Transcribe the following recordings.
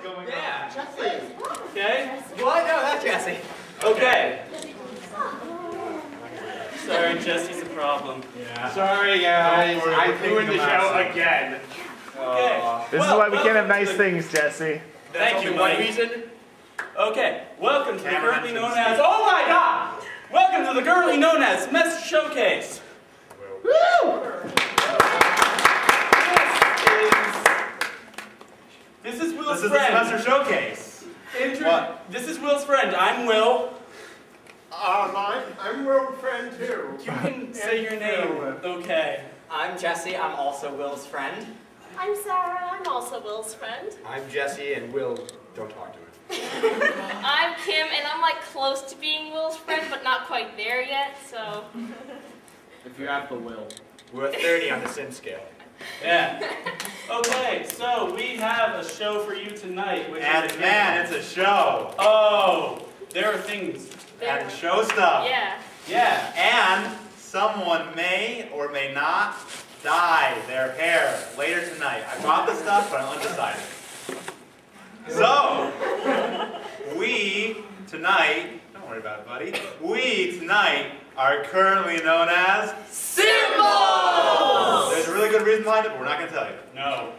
going on. Yeah. Jesse. Okay. What? No, that's Jesse. Okay. Sorry, Jesse's a problem. Yeah. Sorry guys, Don't worry, I we're ruined the taking show them out. again. Okay. This is why we can't have nice things, Jesse. Thank you, One Mike. reason. Okay. Welcome to the Camera currently known mentions as. Oh my God! Welcome to the currently known as Semester Showcase. This is Will's This is the friend. semester showcase. What? This is Will's friend. I'm Will. I'm Will's friend too. You can say your name. Okay. I'm Jesse. I'm also Will's friend. I'm Sarah. I'm also Will's friend. I'm Jesse, and Will, don't talk to him. I'm Kim, and I'm like close to being Will's friend, but not quite there yet, so. If you have the will. We're a 30 on the sim scale. Yeah. Okay, so we have a show for you tonight. Which And is man, it's a show. Oh, there are things. And show stuff. Yeah. Yeah. And someone may or may not dye their hair later tonight. I brought the stuff, but I'm undecided. So, we tonight, don't worry about it, buddy. We tonight are currently known as Symbols! There's a really good reason behind it, but we're not going to tell you. No.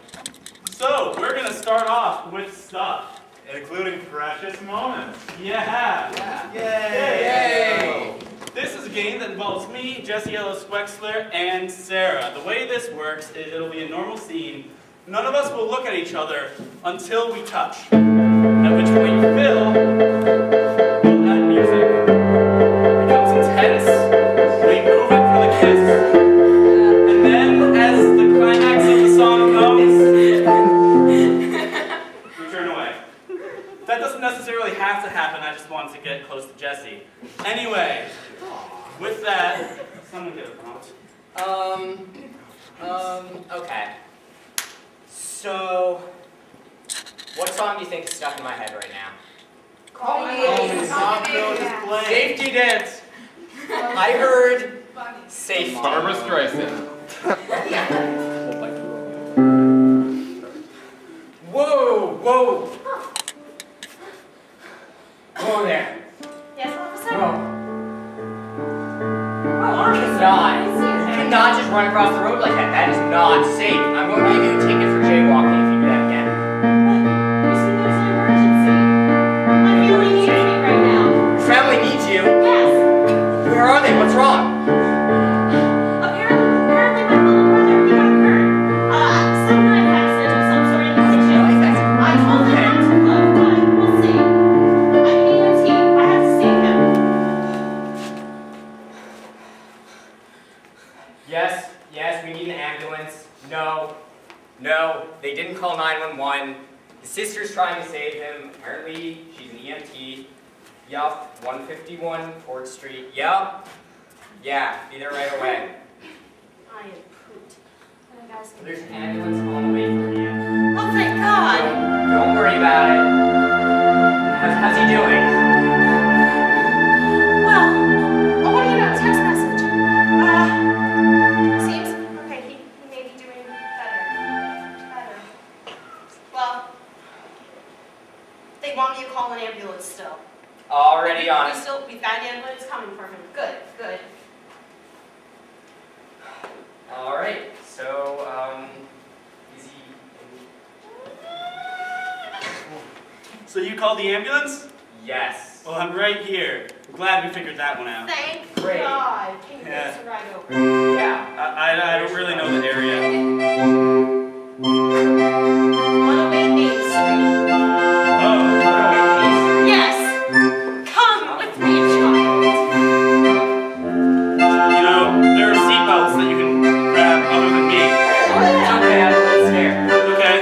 So, we're going to start off with stuff. Including precious moments. Yeah. Yay! This is a game that involves me, Jesse Ellis Wexler, and Sarah. The way this works is it'll be a normal scene. None of us will look at each other until we touch. At which point Phil will add music. It becomes intense. We move it for the kiss. And then as the climax of the song comes, we turn away. That doesn't necessarily have to happen, I just wanted to get close to Jesse. Anyway, with that, someone get a prompt. Okay. So, what song do you think is stuck in my head right now? Song Phil is playing. Safety Dance! I heard safety. Barbara Streisand. Whoa, whoa. Whoa there. Yes, officer? Whoa. Cannot just run across the road like that. That is not safe. I'm going to give you a ticket for jaywalking if you do that again. You see, there's an emergency. My family needs me right now. Your family needs you. Yes. Where are they? What's wrong? Apparently my little brother, he got hurt. Some knife accident of some sort in the kitchen. Knife accident? I told him not to look, but we'll see. I'm an EMT. I have to save him. Yes, we need an ambulance. No, they didn't call 911. His sister's trying to save him. Apparently, she's an EMT. Yup, 151 Port Street. Yup. Yeah, be there right away. I am pooped. And I gotta save There's him. an ambulance on the way for you. Oh, thank God. Don't worry about it. How's he doing? Well, what do you know? Text message. Seems okay. He may be doing better. Well, they want me to call an ambulance still. Already on it. We've got an ambulance coming for him. Good. All right. So, is he? So you called the ambulance? Yes. Well, I'm right here. I'm glad we figured that one out. Thank Great. God. Can you give us a ride over? Yeah. I don't really know the area. 108 Main Street. Oh. Yes. Come with me, child. You know, there are seatbelts that you can grab other than me. Oh, It's yeah. okay. I'm a little scared. Okay?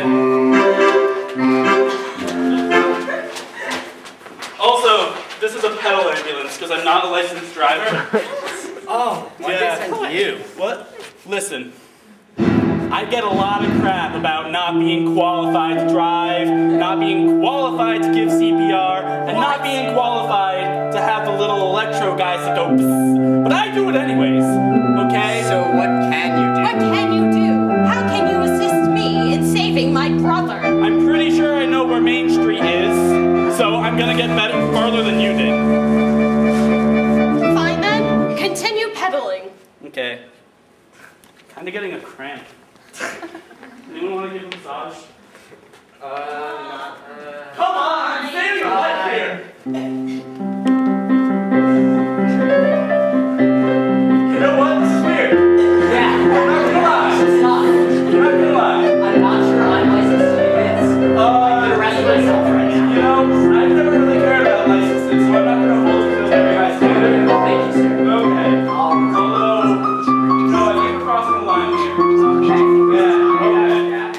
Also, this is a pedal ambulance because I'm not a licensed driver. Oh, what Yeah. did they send you? What? Listen. I get a lot of crap about not being qualified to drive, not being qualified to give CPR, and not being qualified to have the little electro guys that go psst. But I do it anyways, okay? So what can you do? What can you do? How can you assist me in saving my brother? I'm pretty sure I know where Main Kind of getting a cramp. Anyone want to give a massage? Come on, I'm saving your life here. You know what? This is weird. Yeah. I'm not gonna lie. Stop. I'm not gonna lie. I'm not sure I'm licensed to do this. I'm gonna arrest myself right now. You know, I've never really cared about licenses, so I'm not gonna hold you to every high standard. Thank you, sir. Okay. Although, no, I think we're crossing the line here. Okay. Yeah, okay. Yeah.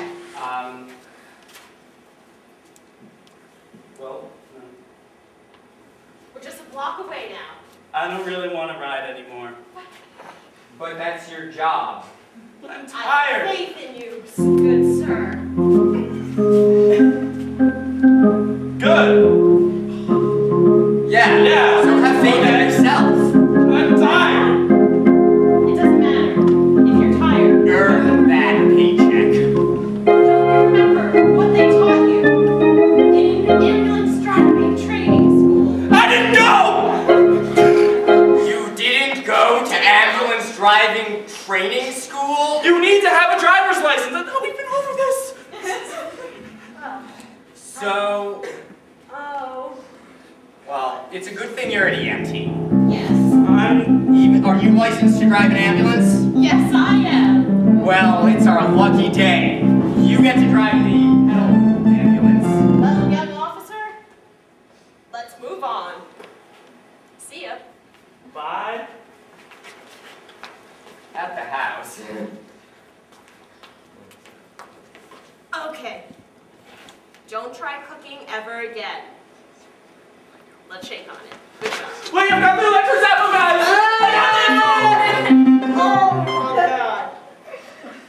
Well, no. We're just a block away now. I don't really want to ride anymore. But that's your job. I'm I have tired. faith in you, good sir. Good. Yeah. Yeah. So have faith in yourself. I'm tired. It doesn't matter. If you're tired, Earn that paycheck. don't you remember what they taught you in ambulance driving training school? I didn't go! You didn't go to ambulance driving training school? You need to have a driver's license. Oh, we've been over this. So, Oh. well, it's a good thing you're an EMT. Yes. Are you licensed to drive an ambulance? Yes, I am. Well, it's our lucky day. You get to drive the ambulance. Well, young officer, let's move on. See ya. Bye. At the house. Okay. Don't try cooking ever again. Let's shake on it. Good job. Wait, I've got the electric zapper, guys! Oh my god.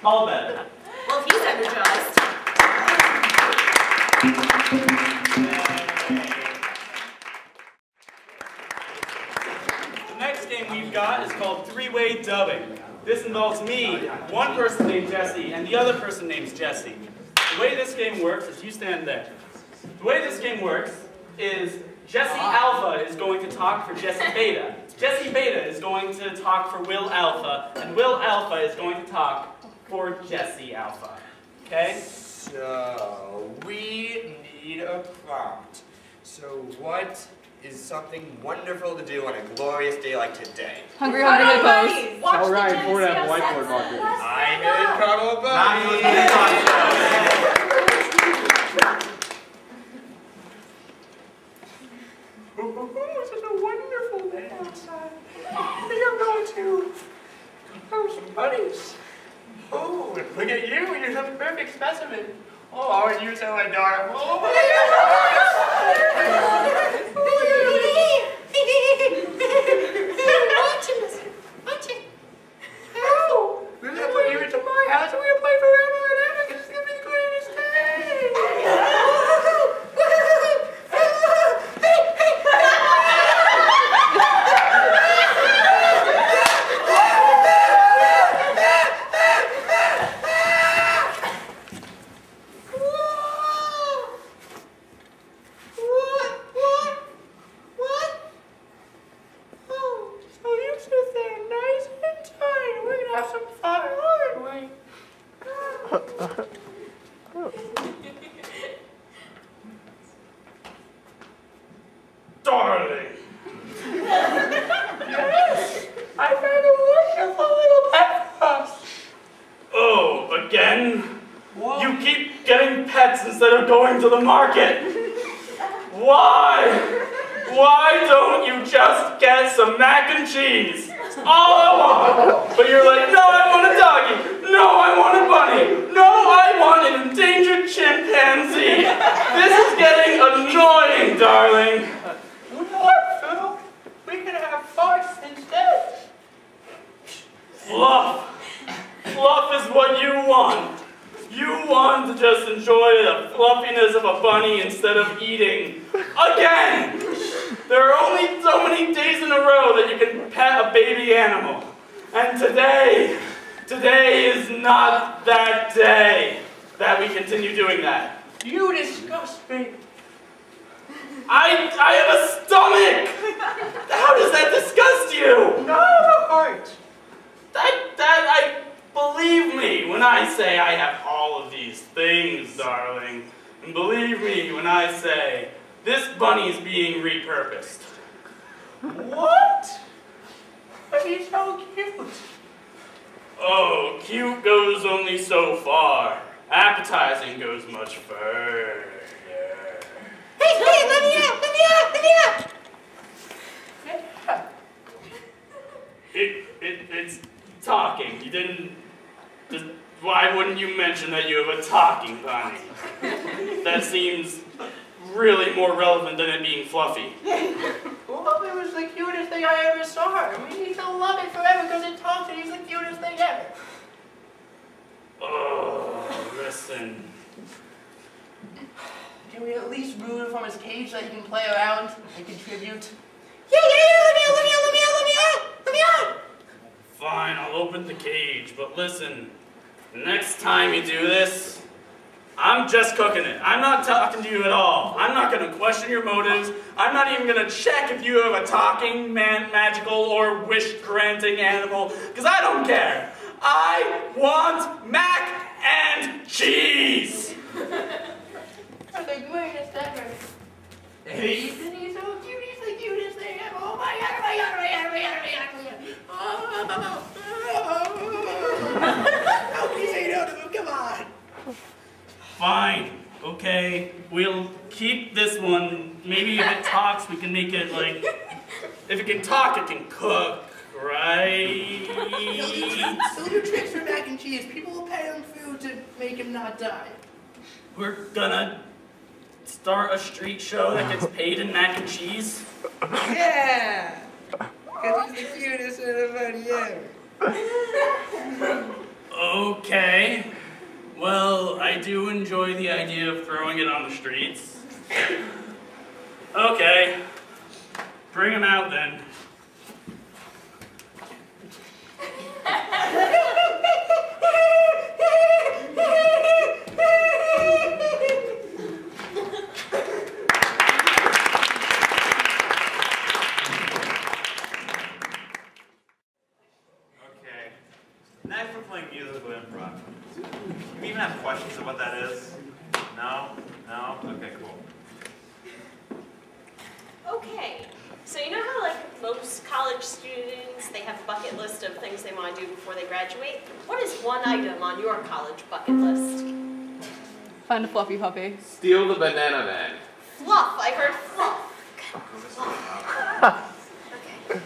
All bed. Well, if he's energized. The next game we've got is called three-way dubbing. This involves me, one person named Jesse, and the other person named Jesse. The way this game works is you stand there. The way this game works is Jesse Alpha is going to talk for Jesse Beta. Jesse Beta is going to talk for Will Alpha, and Will Alpha is going to talk for Jesse Alpha. Okay? So, we need a prompt. So, what is something wonderful to do on a glorious day like today? Hungry Hippos. All right, for that whiteboard marker. I did cuddle a Not bunny. even It's such a wonderful day outside. We are going to compose some bunnies. Oh, and look at you. You're the perfect specimen. Oh, you're so adorable. Oh my Oh, we'll put you into my house and we'll play forever and ever because it's going to be the greatest Darling! Yes! I found a wonderful little pet for us. Oh, again? You keep getting pets instead of going to the market. Why? Why don't you just get some mac and cheese? All I want. But you're like, no, I want a doggy. No, I want a bunny. No, I want an endangered chimpanzee. This is getting annoying, darling. What, Phil? We can have farts instead. Fluff. Fluff is what you want. You want to just enjoy the fluffiness of a bunny instead of eating. Again! There are only so many days in a row that you can pet a baby animal. And today is not that day that we continue doing that. You disgust me. I have a stomach! How does that disgust you? No, heart. That I believe believe me when I say I have all of these things, darling. And believe me when I say this bunny's being repurposed. What? But he's so cute. Oh, cute goes only so far. Appetizing goes much further. Hey, let me out! It's talking. You didn't. Why wouldn't you mention that you have a talking bunny? That seems really more relevant than it being fluffy. Well, it was the cutest thing I ever saw. I mean, he's gonna love it forever because it talks and he's the cutest thing ever. Oh, listen. Can we at least remove him from his cage so he can play around and contribute? Yeah, let me out! Fine, I'll open the cage, but listen, next time you do this, I'm just cooking it. I'm not talking to you at all. I'm not going to question your motives. I'm not even going to check if you have a talking, magical, or wish-granting animal, because I don't care. I want mac and cheese! That's the greatest ever. He's so cute, he's the cutest thing ever. Oh my god, How can you say no to him? Come on. Fine, okay, we'll keep this one. Maybe if it talks, we can make it like, if it can talk, it can cook, right? He'll do tricks for mac and cheese. People will pay him food to make him not die. We're gonna start a street show that gets paid in mac and cheese? Yeah! Because he's the cutest little bunny ever. Okay. Well, I do enjoy the idea of throwing it on the streets. Okay. Bring him out then. Okay. Next we're playing musical improv. Do you even have questions of what that is? No? No? Okay, cool. Okay, so you know how like most college students, they have a bucket list of things they want to do before they graduate? What is one item on your college bucket list? Find a fluffy puppy. Steal the banana man. Fluff, I heard fluff. Okay.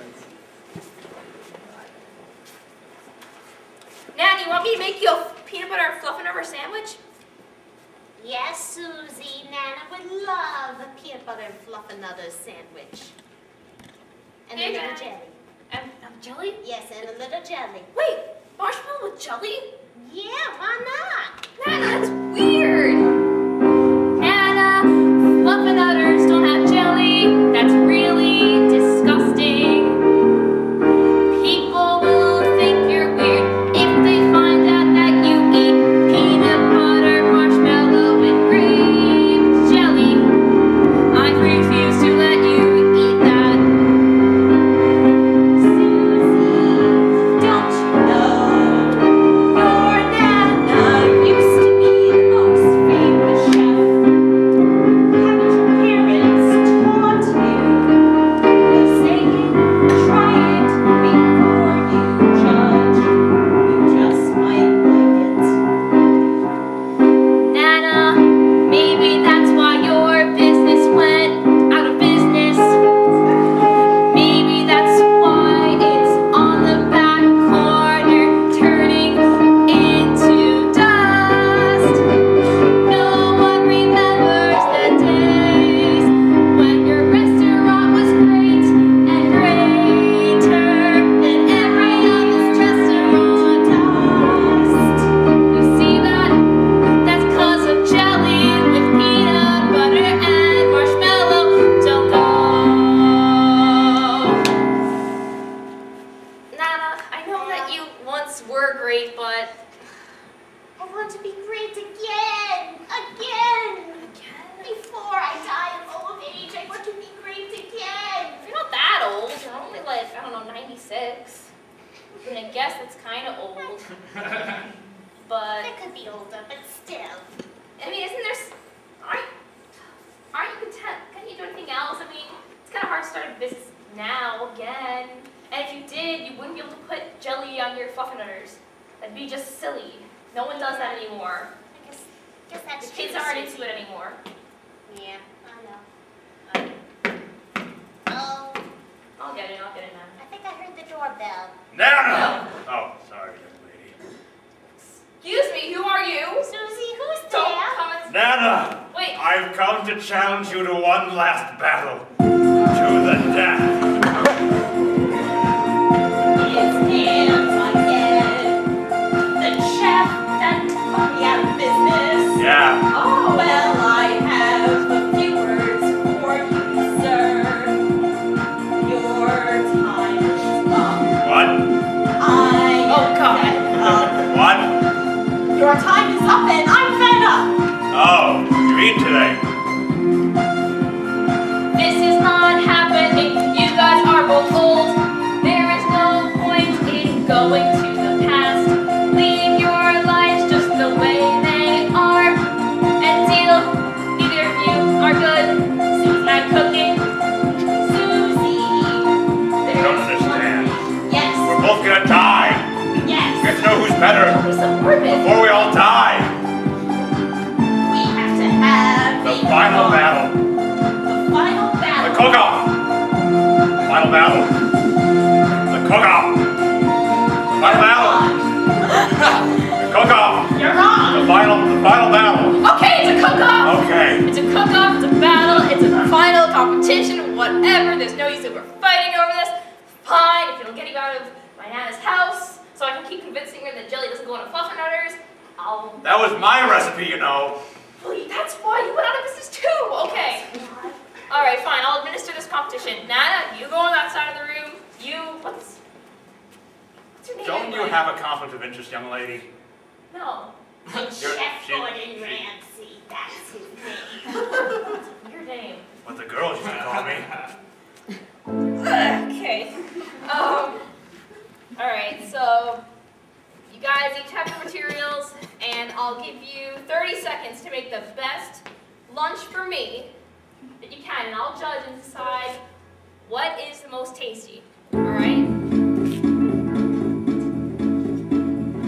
Nan, you want me to make you a peanut butter and fluff and rubber sandwich? Yes, Susie, Nana would love a peanut butter and fluff another sandwich. And a Hey, little Nana. jelly. And jelly? Yes, and a little jelly. Wait, marshmallow with jelly? Yeah, why not? Nana, that's weird. Nana, fluff and udders don't have jelly. That's really disgusting. People will think you're weird if they find out that you eat peanut butter, marshmallow, and grape jelly. I refuse to let you eat that. Susie, don't you know your Nana used to be That'd be just silly. No one does that anymore. I guess that's The kids true, aren't Susie. into it anymore. Yeah, I know. Oh, I'll get it now. I think I heard the doorbell. Nana! Oh, sorry, young lady. Excuse me, who are you? Susie, who's Don't there? come and... Nana! Wait. I've come to challenge you to one last battle. To the death. It's him again. The chef that put me out of business. Yeah. Oh, well, I have a few words for you, sir. Your time is up. What? Oh, God. What? Your time is up and I'm fed up. Oh, you mean today? This is not happening. You guys are both old. There is no point in going to the past. Leave your lives just the way they are. And deal, neither of you are good. Susie at cooking. Susie. I don't understand. Yes. We're both gonna die. Yes. We have to know who's better Who's the morbid? before we all die. We have to have The final battle. The final The battle. cook-off. Final battle. The cook-off. Final battle. The cook-off. You're wrong. The final battle. Okay, it's a cook-off. Okay. It's a cook-off, it's a battle, it's a final competition, whatever. There's no use that we're fighting over this. Fine, if it'll get you out of my Nana's house, so I can keep convincing her that jelly doesn't go on a Fluffernutters, I'll... That was my recipe, you know. Wait, that's why you went out of business too! Okay. Alright, fine, I'll administer this competition. Nana, you go on that side of the room. You... What's your name? Don't you have a conflict of interest, young lady? No. Chef she- Gordon she- Ramsay. That's his name. Your name. What the girls used to call me. Okay. Alright, so you guys each have your materials, and I'll give you 30 seconds to make the best lunch for me that you can, and I'll judge and decide what is the most tasty. Alright?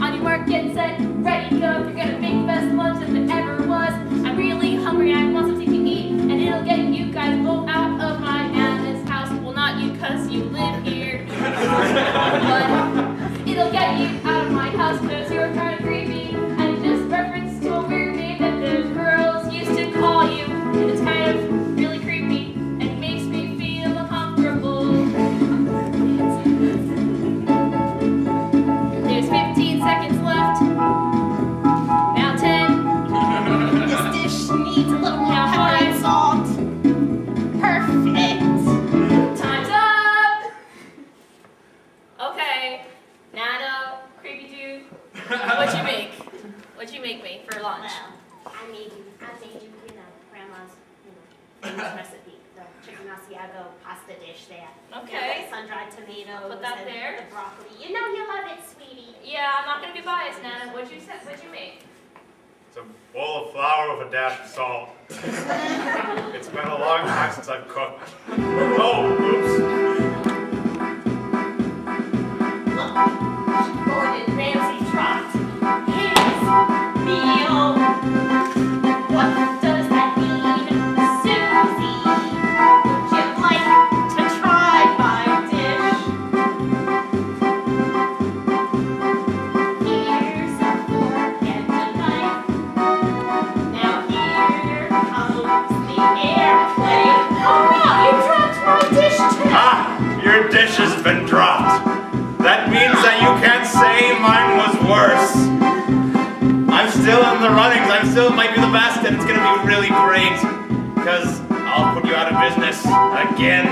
On your mark, get set, ready, go. You're gonna make the best lunch that there ever was. I'm really hungry, I want something to eat, and it'll get you guys both out of my Nana's house. Well, not you, cause you live here. But it'll get you out of my house, cause you're kind of creepy. And just reference to a weird name that the girls used to call you. And it's kind of really creepy, and makes me feel uncomfortable. There's 15 seconds left. Now 10. This dish needs a little more Now pepper and 5. salt. Perfect. Time's up! Okay. Nana, creepy dude, what'd you make? What'd you make me for lunch? Well, I made you, Grandma's, famous recipe, the chicken Asiago pasta dish there. Okay. The sun-dried tomatoes. Put that and there. The broccoli. You know you love it, sweetie. Yeah, I'm not gonna be biased, Nana. What'd you make? It's a bowl of flour with a dash of salt. It's been a long time since I've cooked. Oh, oops. Gordon Ramsay dropped his meal. What does that mean, Susie? Would you like to try my dish? Here's a fork and a knife. Now here comes the airplane. Oh no, you dropped my dish too! Ah, your dish has been dropped. That means that you can't say mine was worse. I'm still in the runnings. I still might be the best, and it's gonna be really great. Because I'll put you out of business again.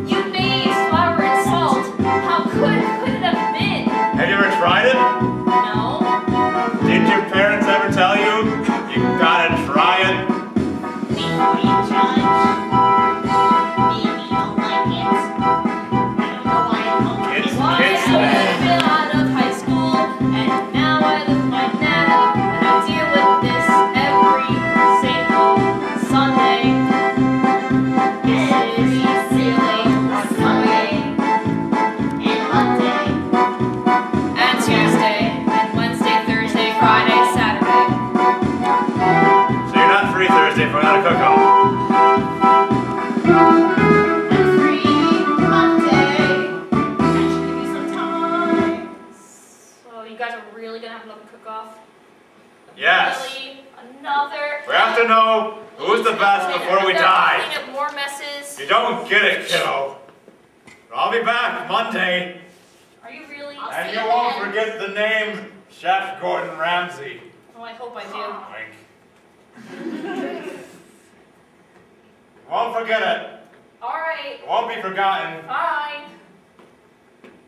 You made flour and salt. How could it have been? Have you ever tried it? No. Did your parents ever tell you? You gotta try it. Before you judge, maybe you'll like it. I don't know why I'm hoping Kids, it Why kids, I been out of high school, and now I live with my Nana, and I deal with this every single Sunday. This is Thursday for another cook-off. You guys are really gonna have another cook-off? Yes. Really? Another? We have to know who's the best before we die. Clean up more messes? You don't get it, kiddo. I'll be back Monday. Are you really? And you won't forget the name Chef Gordon Ramsay. Oh, I hope I Wink. Won't forget it. Alright. It won't be forgotten. Fine.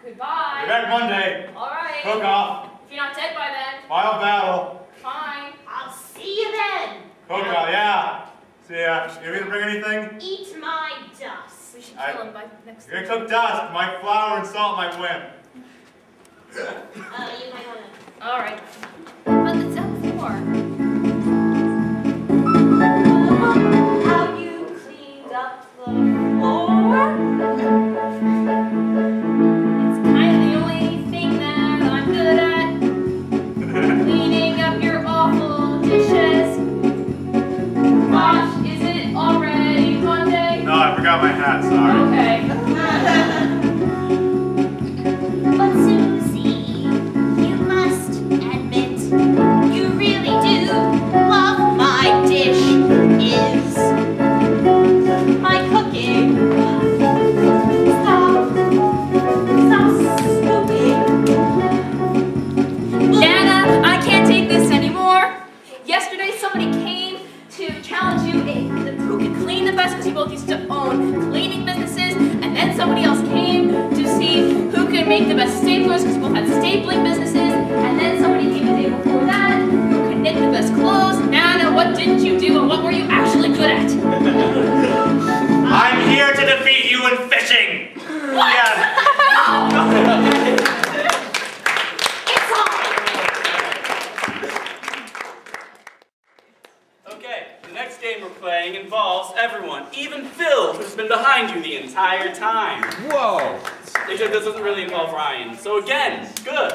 Goodbye. Be back Monday. Alright. Cook off. If you're not dead by then. Final battle. Fine. I'll see you then. Cook off, yeah. See ya. You need to bring anything? Eat my dust. We should kill him by next You're gonna cook dust. My flour and salt might win. You might want to. Alright. But it's out before. How you cleaned up the floor? It's kind of the only thing that I'm good at. Cleaning up your awful dishes. Gosh, is it already Monday? No, I forgot my hat, sorry. Okay. But Susie, you must admit, you really do love my dish. Is my cooking? Stop smoking. Nana, I can't take this anymore. Yesterday somebody came to challenge you who could clean the best because you both used to own cleaning businesses, and then somebody else came to see who could make the best staplers because you both had stapling businesses, and then somebody came the day before that who could knit the best clothes. Nana, what didn't you do and what were you actually good at? I'm here to defeat you in fishing. What? Yes. It's on. Okay, the next game we're playing involves everyone, even Phil, who's been behind you the entire time. Whoa! Except this doesn't really involve Ryan. So again, good.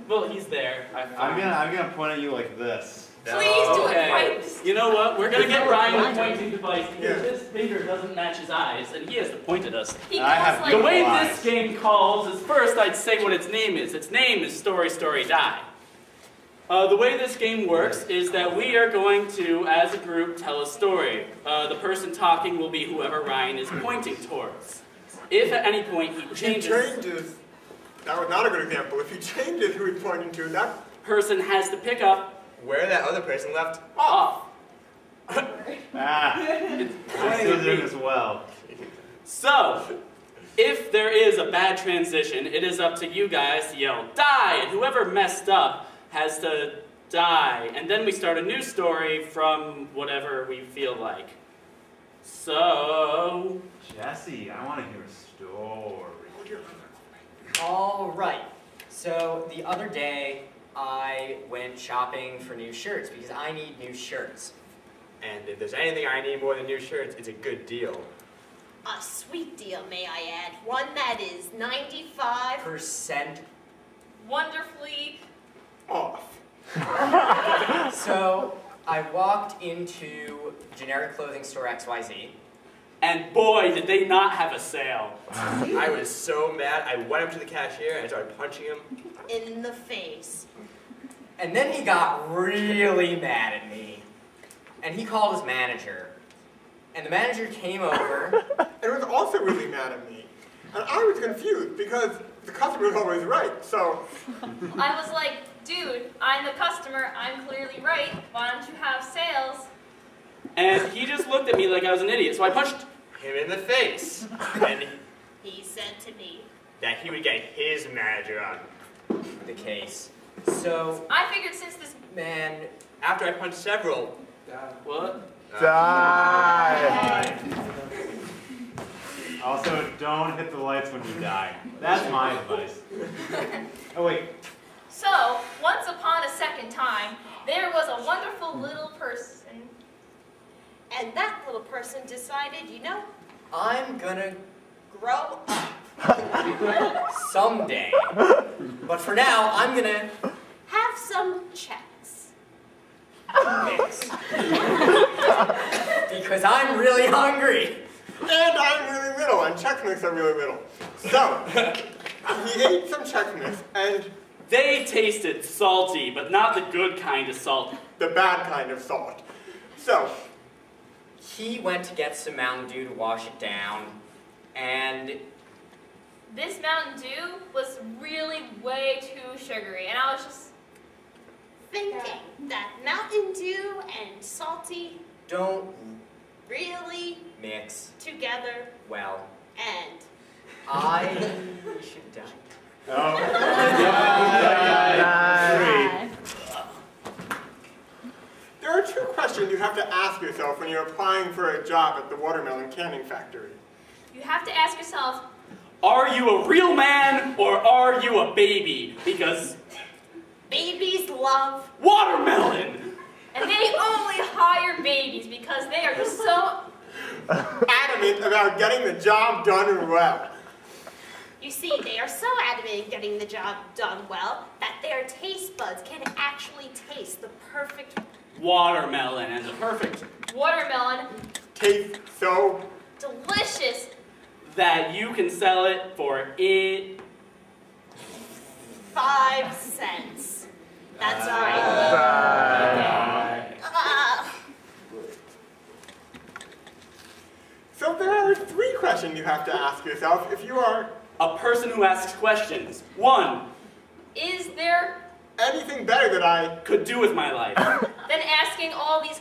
Well, he's there. I'm gonna point at you like this. Please do Okay. it right. You know what? We're gonna get Ryan a pointing device because his finger doesn't match his eyes, and he has to point at us. He I goes have like The way Eyes. this game calls is first I'd say what its name is. Its name is Story Story Die. The way this game works is that we are going to, as a group, tell a story. The person talking will be whoever Ryan is pointing towards. If at any point he changes, that was not a good example. If he changes who he's pointing to, that person has to pick up where that other person left off. Ah, I'm still doing this well. So, if there is a bad transition, it is up to you guys to yell, die! And whoever messed up has to die. And then we start a new story from whatever we feel like. So... Jesse, I want to hear a story. All right. So the other day, I went shopping for new shirts because I need new shirts. And if there's anything I need more than new shirts, it's a good deal. A sweet deal, may I add. One that is 95% wonderfully. Off. So I walked into generic clothing store XYZ. And boy, did they not have a sale. I was so mad, I went up to the cashier and started punching him. in the face. And then he got really mad at me. And he called his manager. And the manager came over. And was also really mad at me. And I was confused because the customer was always right, so. I was like, dude, I'm the customer, I'm clearly right, why don't you have sales? And he just looked at me like I was an idiot, so I punched Him in the face. And He said to me, that he would get his manager on the case. So, I figured since this man, after I punched several. what? Die! Also, don't hit the lights when you die. That's my advice. Oh, wait. So, once upon a second time, there was a wonderful little person. and that little person decided, you know, I'm gonna grow up. someday. But for now, I'm gonna Have some checks. mix. Because I'm really hungry. And I'm really little, and Chex Mix are really little. So, he ate some Chex Mix, and They tasted salty, but not the good kind of salt. the bad kind of salt. So, He went to get some Mountain Dew to wash it down, and This Mountain Dew was really way too sugary, and I was just Thinking that Mountain Dew and salty don't really mix together well. and I should die. there are two questions you have to ask yourself when you're applying for a job at the watermelon canning factory. you have to ask yourself, Are you a real man or are you a baby? Because babies love. watermelon! and they only hire babies because they are just so. Adamant about getting the job done well. You see, they are so adamant in getting the job done well that their taste buds can actually taste the perfect Watermelon and the perfect Watermelon, Tastes so delicious. that you can sell it for 5 cents. That's right. So there are 3 questions you have to ask yourself if you are a person who asks questions. 1. Is there anything better that I Could do with my life. than asking all these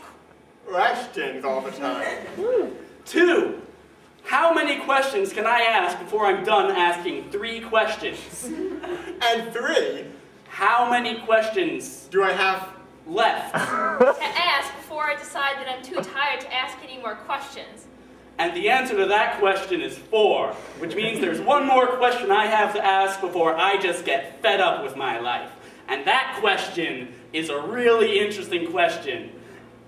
questions all the time. 2. How many questions can I ask before I'm done asking 3 questions? And 3, How many questions do I have left? to ask before I decide that I'm too tired to ask any more questions? And the answer to that question is 4, which means there's one more question I have to ask before I just get fed up with my life. And that question is a really interesting question.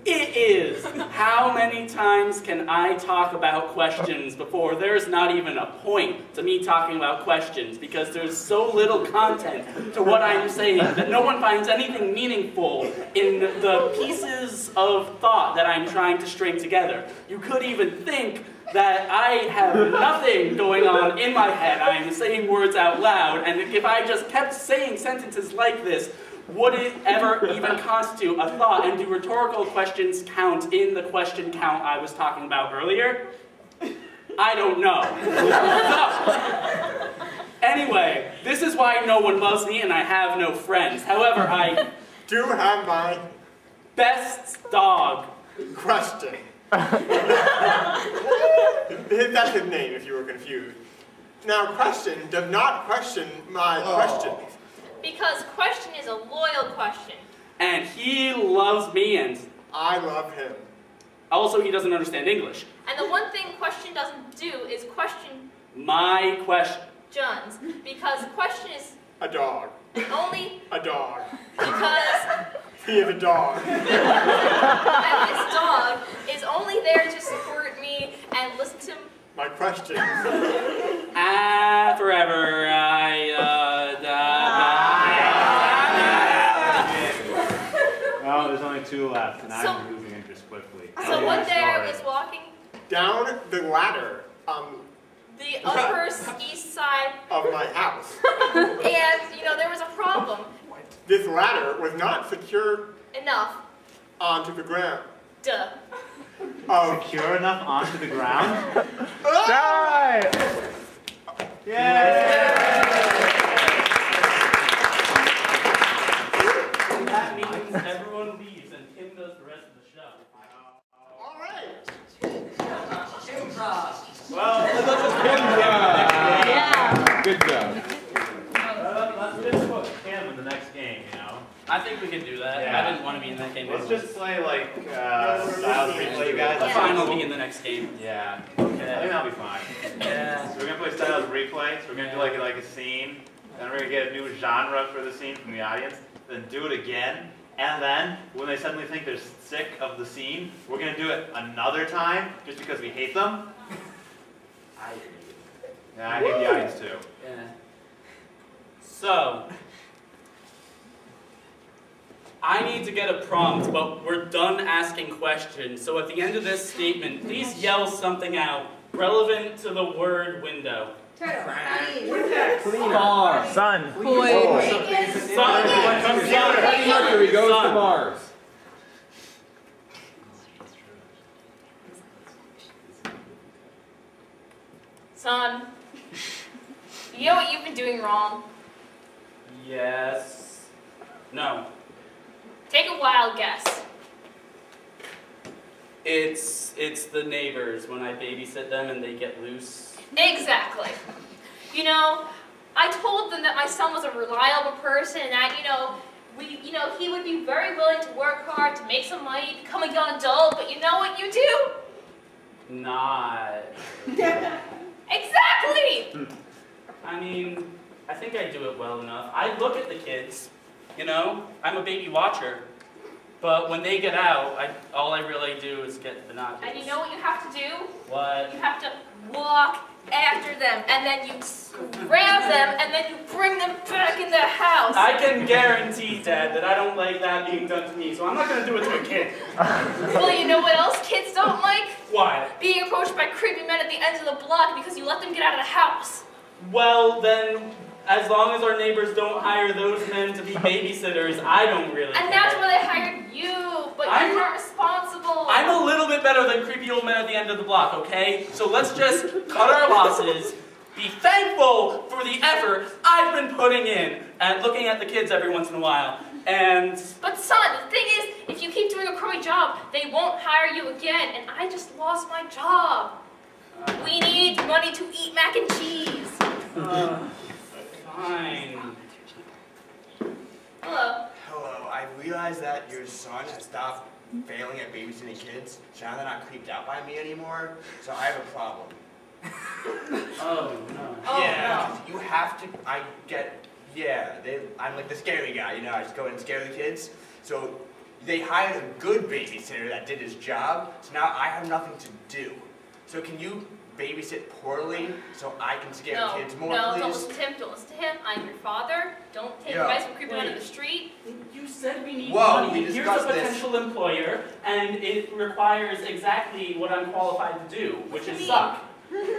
It is, how many times can I talk about questions before there's not even a point to me talking about questions, because there's so little content to what I'm saying that no one finds anything meaningful in the pieces of thought that I'm trying to string together. You could even think that I have nothing going on in my head. I'm saying words out loud, and if I just kept saying sentences like this, would it ever even constitute a thought? And do rhetorical questions count in the question count I was talking about earlier? I don't know. So, anyway, this is why no one loves me and I have no friends. However, I do have my best dog question. That's his name if you were confused. Now, question does not question my questions. Because question is a loyal question. And he loves me and I love him. Also, he doesn't understand English. And the one thing question doesn't do is question My question. Jones. Because question is A dog. only A dog. because He is a dog. and this dog is only there to support me and listen to My questions. Forever, Oh, there's only 2 left, and So- I'm losing interest quickly. So one day I was walking Down the ladder the upper east side, of my house. and there was a problem. This ladder was not secure Enough. onto the ground. Duh. Secure enough onto the ground? Die! That means everyone leaves and Kim does the rest of the show. All right. Well, Good job. Let's just put Kim in the next game, you know? I think we can do that. Yeah. I didn't want to be in that game. Let's just play like Styles Replay, you guys. Fine, I'll be in the next game. Yeah. I think that'll be fine. Yeah. So we're gonna play Styles Replay. So we're gonna do like a scene. Then we're gonna get a new genre for the scene from the audience. Then do it again. And then when they suddenly think they're sick of the scene, we're gonna do it another time just because we hate them. Yeah, I hate the audience too. Yeah. So, I need to get a prompt, but we're done asking questions. So at the end of this statement, please yell something out relevant to the word window. Car. Sun. Sun. Freddie Mercury goes to Mars. Son, you know what you've been doing wrong? Yes. No. Take a wild guess. It's the neighbors when I babysit them and they get loose. Exactly. You know, I told them that my son was a reliable person and that, he would be very willing to work hard to make some money, become a young adult, but you know what you do? Not. Exactly! I mean, I think I do it well enough. I look at the kids, I'm a baby watcher. But when they get out, all I really do is get binoculars. And you know what you have to do? What? You have to walk after them, and then you grab them, and then you bring them back in the house. I can guarantee, Dad, that I don't like that being done to me, so I'm not going to do it to a kid. Well, you know what else kids don't like? What? Being approached by creepy men at the ends of the block because you let them get out of the house. Well, then, as long as our neighbors don't hire those men to be babysitters, I don't really care. And that's why they hired you, but you're not responsible. I'm a little bit better than creepy old men at the end of the block, okay? So let's just cut our losses, be thankful for the effort I've been putting in at looking at the kids every once in a while, and... But son, the thing is, if you keep doing a crummy job, they won't hire you again, and I just lost my job. We need money to eat mac and cheese. Fine. Hello. Hello, I realized that your son has stopped failing at babysitting kids, so now they're not creeped out by me anymore, so I have a problem. Oh, no. Oh, yeah, you have to, I'm like the scary guy, I just go in and scare the kids. So they hired a good babysitter that did his job, so now I have nothing to do. So can you babysit poorly so I can scare kids more, please? No, don't listen to him, don't listen to him. I'm your father. Don't take advice from creepy men in the street. You said we need Whoa, money. we Here's a discussed this. potential employer, and it requires exactly what I'm qualified to do, which is suck.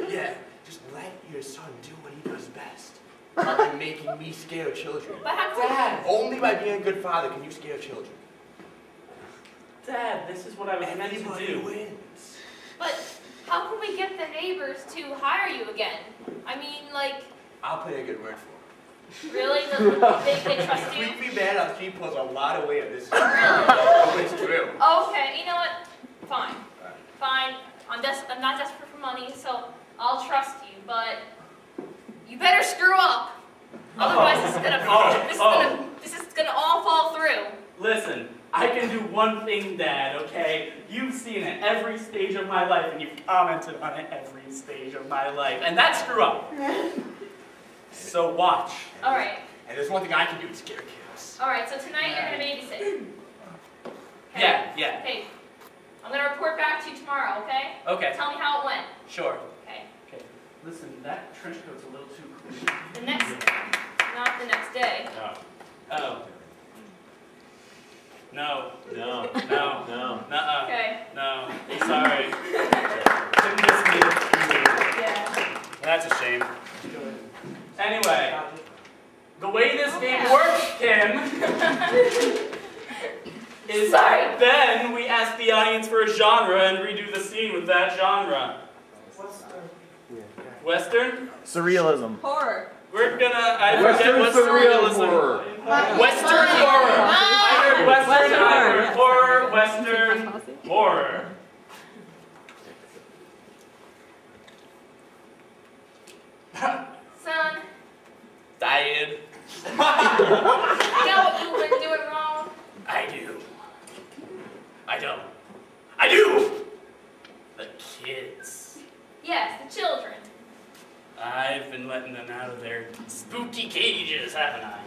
Yeah, just let your son do what he does best. Other than making me scare children. But how Dad! Only by being a good father can you scare children. Dad, this is what I was meant to Everybody do. wins. But how can we get the neighbors to hire you again? I mean, like, I'll put in a good word for him. really? They trust you? Creepy man on the street pulls a lot of weight on this. Really? Oh, it's true. Okay, you know what? Fine. Fine. I'm not desperate for money, so I'll trust you, but you better screw up. Otherwise, this is gonna all fall through. Listen, I can do one thing, Dad, okay? You've seen it every stage of my life, and you've commented on it every stage of my life, and that's screw up. So watch. All right. And there's one thing I can do to scare kids. All right. So tonight you're gonna babysit. Okay? Yeah. Okay. I'm gonna report back to you tomorrow. Okay? Okay. Tell me how it went. Sure. Okay. Okay. Listen, that trench coat's a little too cool. Not the next day. Oh. No. No. No. No. Nuh-uh. Okay. No. Sorry. Couldn't miss me. Yeah. That's a shame. Anyway, the way this game works, Kim, is then we ask the audience for a genre and redo the scene with that genre. Western? Surrealism. Horror. We're gonna, I forget what surrealism. Horror. Western horror. Either Western, either horror, Western, horror. Son, Died. you know what you've been doing wrong? I do. I don't. I do! The kids. Yes, the children. I've been letting them out of their spooky cages, haven't I?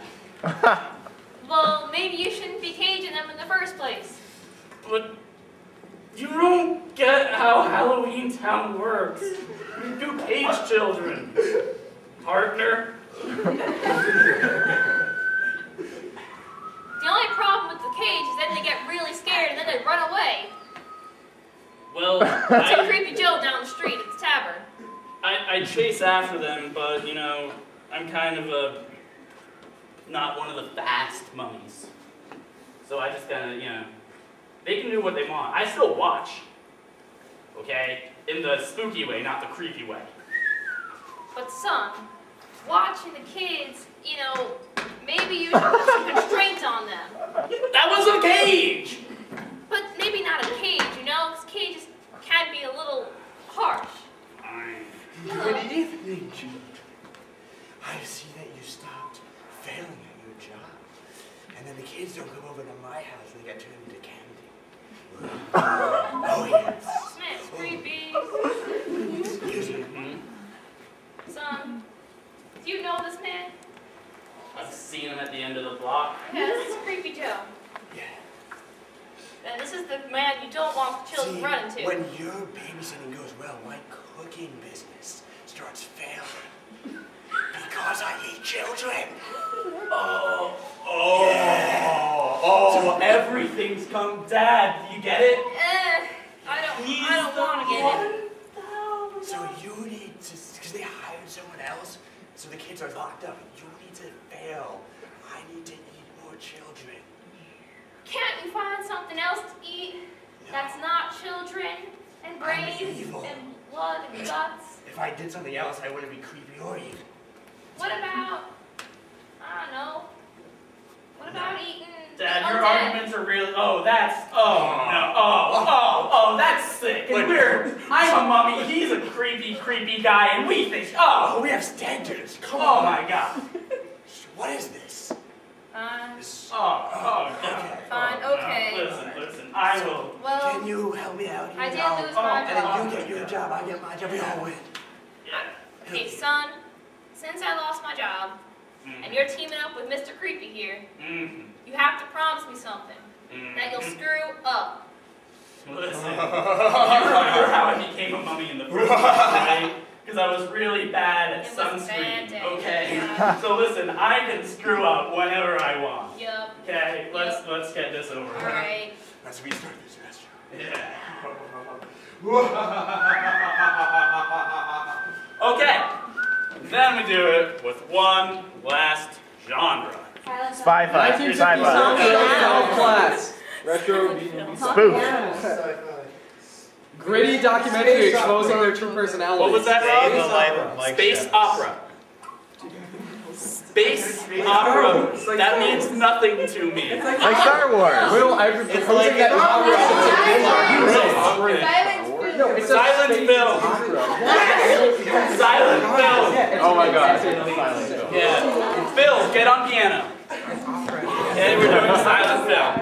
Well, maybe you shouldn't be caging them in the first place. But you don't get how Halloween Town works. We do cage children. Partner. The only problem with the cages, then they get really scared, and then they run away. Well, So Creepy Joe down the street at the tavern. I chase after them, but, you know, I'm kind of not one of the fast mummies. So I just kind of, you know, they can do what they want. I still watch, okay? In the spooky way, not the creepy way. But son, watching the kids, you know, maybe you should put some constraints on them. That was a cage! But maybe not a cage, you know, because cages can be a little harsh. Good evening, Jude. I see that you stopped failing at your job. And then the kids don't come over to my house and they get turned into candy. Oh, yes. Smells creepy. Excuse me. Son, do you know this man? I've seen him at the end of the block. Yes, it's Creepy Joe. Yeah. And this is the man you don't want the children See, running to. when your babysitting goes well, my cooking business starts failing. Because I eat children. Oh, everything's come Dad. Do you get it? I don't want to get it. So you need to, because they hired someone else, so the kids are locked up. You need to fail. I need to eat more children. Can't you find something else to eat that's not children and brains evil. and blood and guts? If I did something else, I wouldn't be creepy or evil. What about, I don't know, what about eating Dad, your undead? arguments are really. Oh, that's sick and weird. I'm a mummy. He's a creepy guy, and we think. Oh, we have standards. Come Oh on. my God. What is this? Fine, okay. Listen. I will. Well, Can you help me out? I did lose my And job. then you get your job, I get my job. We all win. Hey, son, since I lost my job, and you're teaming up with Mr. Creepy here, you have to promise me something, that you'll screw up. Listen, you remember how I became a mummy in the first place, right? Because I was really bad at sunscreen, okay? So listen, I can screw up whenever I want. Yup. Okay, let's get this over with. Alright. Let's restart this restaurant. Yeah. Okay, then we do it with one last genre. Sci-fi. Sci-fi. Class. Retro. Spoof. Gritty documentary exposing their true personalities. What was that, Day in the Rob? life of Mike Space Shepard. opera. Space opera. That means nothing to me. Like Star Wars. Will, I'm proposing that No, it's Silent film. Silent film. Oh my God. Yeah. Phil, get on piano. Okay, we're doing silent film.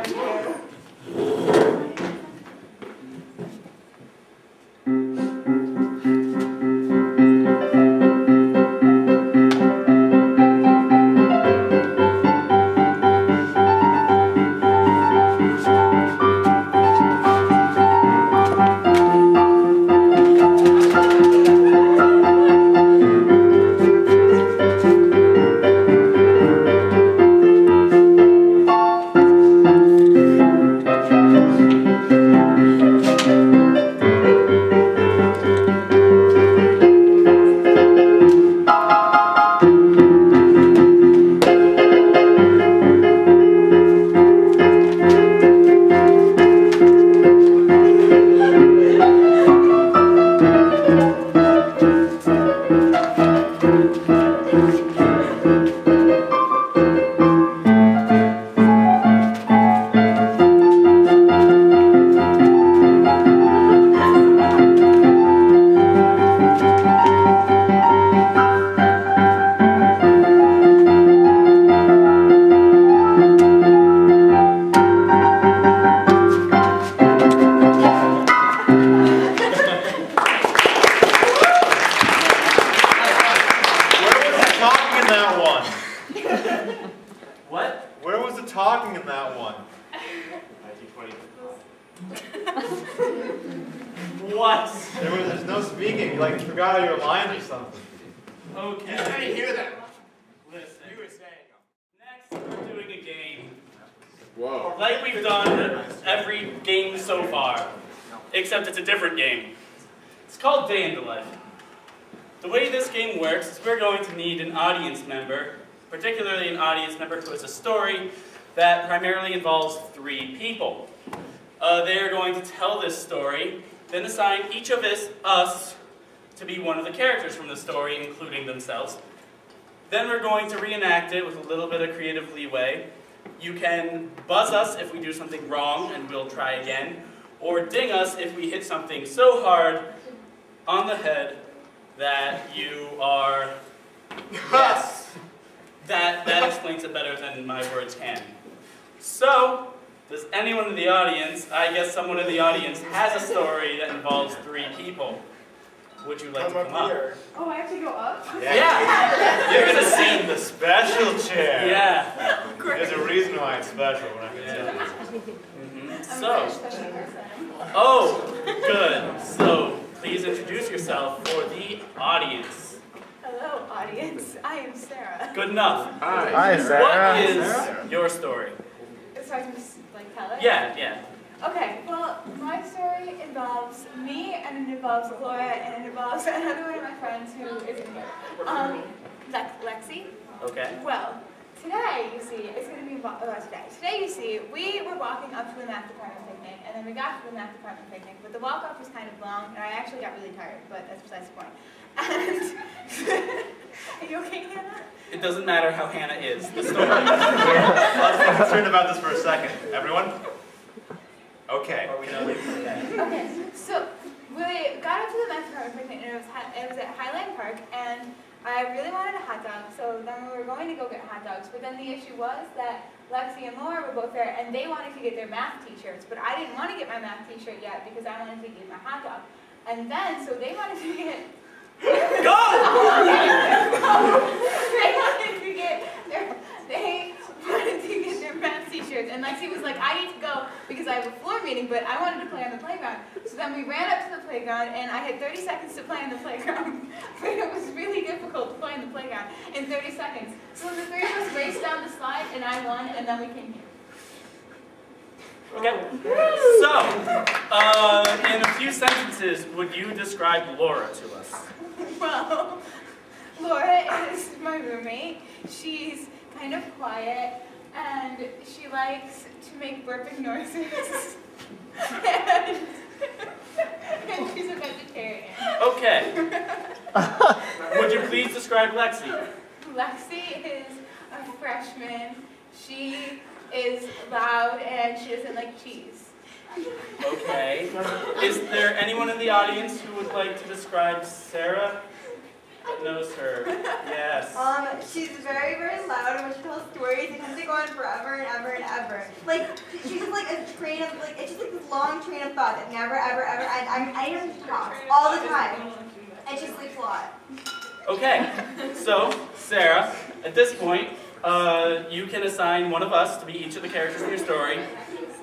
What? There's no speaking. You like forgot all your lines or something. Okay. I didn't hear that. Listen. You were saying. Next, we're doing a game. Whoa. Like we've done every game so far, except it's a different game. It's called Day in the Life. The way this game works is we're going to need an audience member, particularly an audience member who has a story that primarily involves 3 people. They're going to tell this story, then assign each of us to be one of the characters from the story, including themselves. Then we're going to reenact it with a little bit of creative leeway. You can buzz us if we do something wrong and we'll try again, or ding us if we hit something so hard on the head that you are... Yes! That explains it better than my words can. So, does anyone in the audience, I guess someone in the audience, has a story that involves 3 people? Would you like to come up? Oh, I have to go up? Yeah. You're gonna sit in the special chair. Yeah. There's a reason why it's special. We're not gonna tell you. Oh, good. So, please introduce yourself for the audience. Hello, audience. I am Sarah. Good enough. Hi, Sarah. What is your story? So I can just like tell it? Yeah. Okay, well, my story involves me, and it involves Laura, and it involves another one of my friends who isn't here. Lexi. Okay. Well, today, you see, it's going to be about today, you see, we were walking up to the math department picnic, and then we got to the math department picnic, but the walk-up was kind of long, and I actually got really tired, but that's besides the point. And, are you okay, Hannah? It doesn't matter how Hannah is. The story. Let's be concerned about this for a second. Everyone? Okay. Okay, so we got up to the math department picnic, and it was at Highland Park, and I really wanted a hot dog, so then we were going to go get hot dogs, but then the issue was that Lexi and Laura were both there, and they wanted to get their math t-shirts, but I didn't want to get my math t-shirt yet because I wanted to get my hot dog. And then, so they wanted to get... Go! They wanted to get their math t-shirts, and Lexi was like, I need to go because I have a floor meeting, but I wanted to play on the playground. So then we ran up to the playground, and I had 30 seconds to play on the playground, but it was really difficult to play on the playground in 30 seconds. So the 3 of us raced down the slide, and I won, and then we came here. Okay. So, in a few sentences, would you describe Laura to us? Well, Laura is my roommate. She's kind of quiet, and she likes to make burping noises. and she's a vegetarian. Okay. Would you please describe Lexi? Lexi is a freshman. She is loud, and she doesn't like cheese. Okay. Is there anyone in the audience who would like to describe Sarah? That knows her. Yes. She's very, very loud, and when she tells stories, it tends to go on forever and ever and ever. Like, she's just like a train of, like, it's just like this long train of thought that never, ever, ever, I hear her talk all the time, and she sleeps a lot. Okay. So, Sarah, at this point, you can assign one of us to be each of the characters in your story.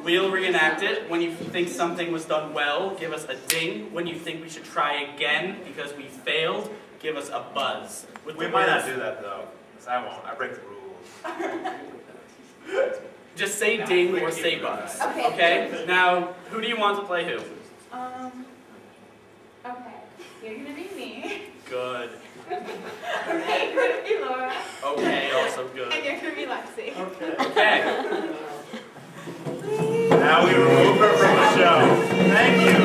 We'll reenact it. When you think something was done well, give us a ding. When you think we should try again because we failed, give us a buzz. We might not do that though, because I won't. I break the rules. Just say ding or say buzz. Okay. Okay? Now, who do you want to play who? Okay. You're gonna be me. Good. Okay, you're gonna be Laura. Okay, also good. And you're gonna be Lexi. Okay. Now we remove her from the show. Thank you.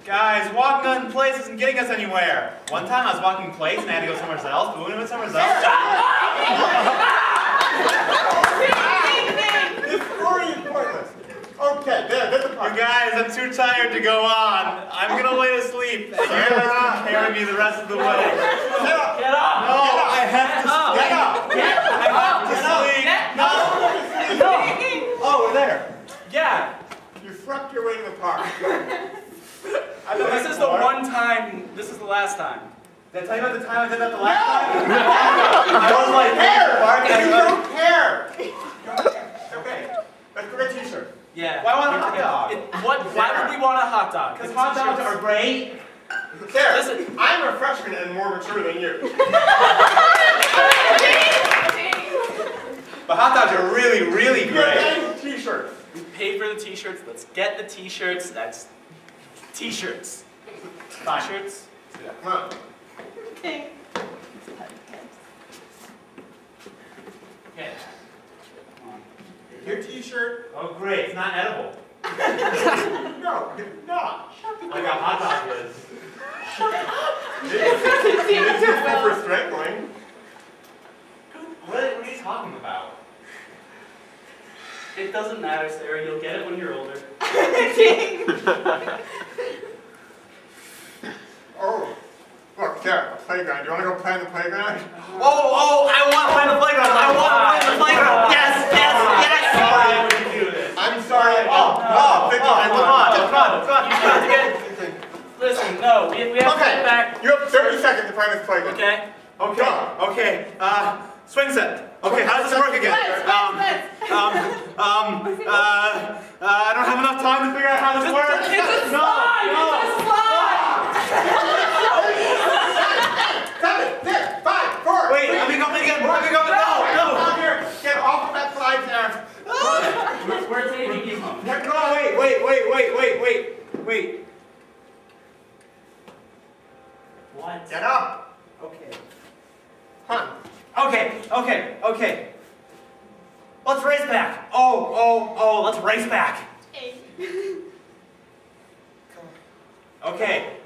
Guys, walking on place isn't getting us anywhere. One time I was walking place and I had to go somewhere else, but we went somewhere else. This story is pointless. Okay, there's the part. You guys, I'm too tired to go on. I'm gonna lay asleep. And you guys can carry me the rest of the way. Get up! Get up! No, I have to sleep. Get up! I have to sleep. No! Oh, we're there. Yeah. You slept your way to the park. This is the one time, this is the last time. Did I tell you about the time I did that the last time? I was like, You don't care! It's okay. Let's go get a t-shirt. Yeah. Why want a hot dog? Why would we want a hot dog? Because hot dogs are great. Sarah, listen, I'm a freshman and more mature than you. But hot dogs are really, really great. T-shirts. We paid for the t-shirts. Let's get the t-shirts. That's t-shirts. T-shirts? Yeah, come on. Okay. Okay. Your t-shirt. Oh, great. It's not edible. No, it's not. Like a hot dog is. It's useful for strangling. What are you talking about? It doesn't matter, Sarah. You'll get it when you're older. Oh, look, Sarah, the playground. Do you want to go play in the playground? Oh, I want to play in the playground. I want to play in the playground. Yes. Why would you do this? I'm sorry. Come on. You have to get. Listen, no. We have to get back. You have 30 seconds to play this playground. Okay? Okay. Swing set. Okay, how does this work again? I don't have enough time to figure out how this works. It's a slide! It's a slide! 7, 6, 5, 4. Wait, let me go again. No. Come here. Get off of that slide, Sarah. We're taking you home. No, wait. What? Get up. Okay. Huh. Okay. Let's race back. Oh, let's race back. Okay.